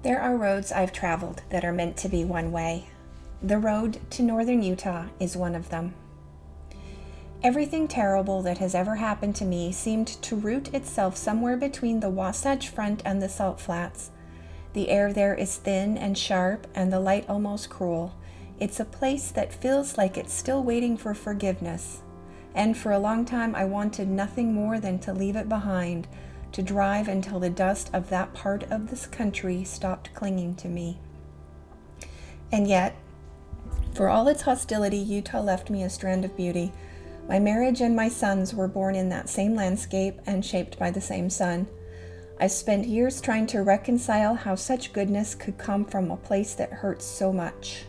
There are roads I've traveled that are meant to be one way. The road to northern Utah is one of them. Everything terrible that has ever happened to me seemed to root itself somewhere between the Wasatch Front and the Salt Flats. The air there is thin and sharp, and the light almost cruel. It's a place that feels like it's still waiting for forgiveness. And for a long time I wanted nothing more than to leave it behind, to drive until the dust of that part of this country stopped clinging to me. And yet, for all its hostility, Utah left me a strand of beauty. My marriage and my sons were born in that same landscape and shaped by the same sun. I spent years trying to reconcile how such goodness could come from a place that hurts so much.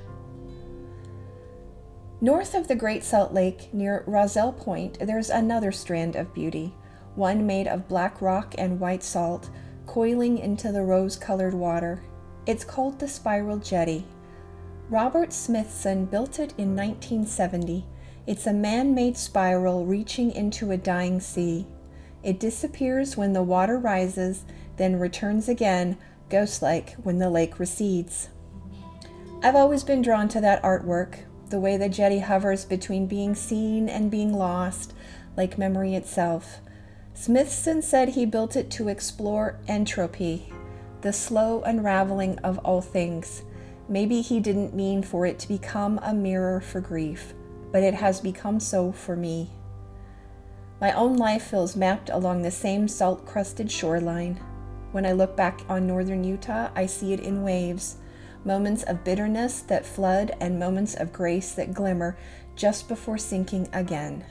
North of the Great Salt Lake, near Roselle Point, there's another strand of beauty, one made of black rock and white salt, coiling into the rose-colored water. It's called the Spiral Jetty. Robert Smithson built it in 1970. It's a man-made spiral reaching into a dying sea. It disappears when the water rises, then returns again, ghost-like, when the lake recedes. I've always been drawn to that artwork, the way the jetty hovers between being seen and being lost, like memory itself. Smithson said he built it to explore entropy, the slow unraveling of all things. Maybe he didn't mean for it to become a mirror for grief, but it has become so for me. My own life feels mapped along the same salt-crusted shoreline. When I look back on northern Utah, I see it in waves, moments of bitterness that flood and moments of grace that glimmer just before sinking again.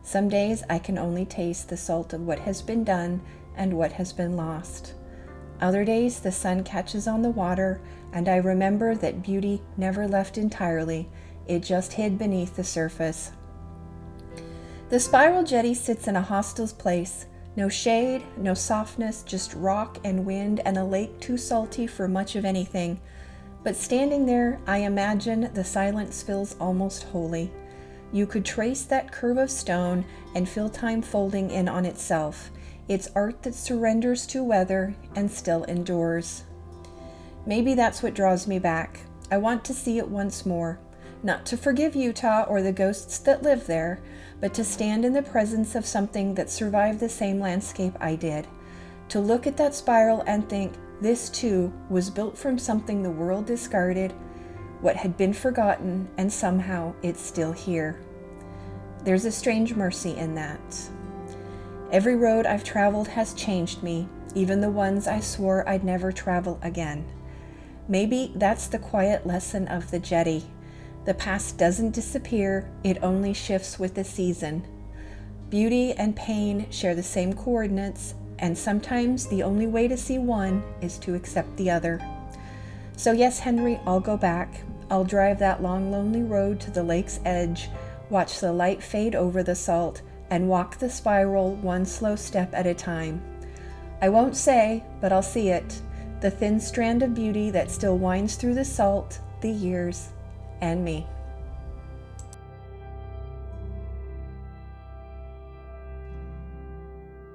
Some days I can only taste the salt of what has been done and what has been lost. Other days the sun catches on the water, and I remember that beauty never left entirely, it just hid beneath the surface. The Spiral Jetty sits in a hostile place. No shade, no softness, just rock and wind and a lake too salty for much of anything. But standing there, I imagine the silence feels almost holy. You could trace that curve of stone and feel time folding in on itself. It's art that surrenders to weather and still endures. Maybe that's what draws me back. I want to see it once more. Not to forgive Utah or the ghosts that live there, but to stand in the presence of something that survived the same landscape I did. To look at that spiral and think, this too was built from something the world discarded, what had been forgotten, and somehow it's still here. There's a strange mercy in that. Every road I've traveled has changed me, even the ones I swore I'd never travel again. Maybe that's the quiet lesson of the jetty. The past doesn't disappear, it only shifts with the season. Beauty and pain share the same coordinates, and sometimes the only way to see one is to accept the other. So yes, Henry, I'll go back. I'll drive that long, lonely road to the lake's edge, watch the light fade over the salt, and walk the spiral one slow step at a time. I won't say, but I'll see it, the thin strand of beauty that still winds through the salt, the years, and me.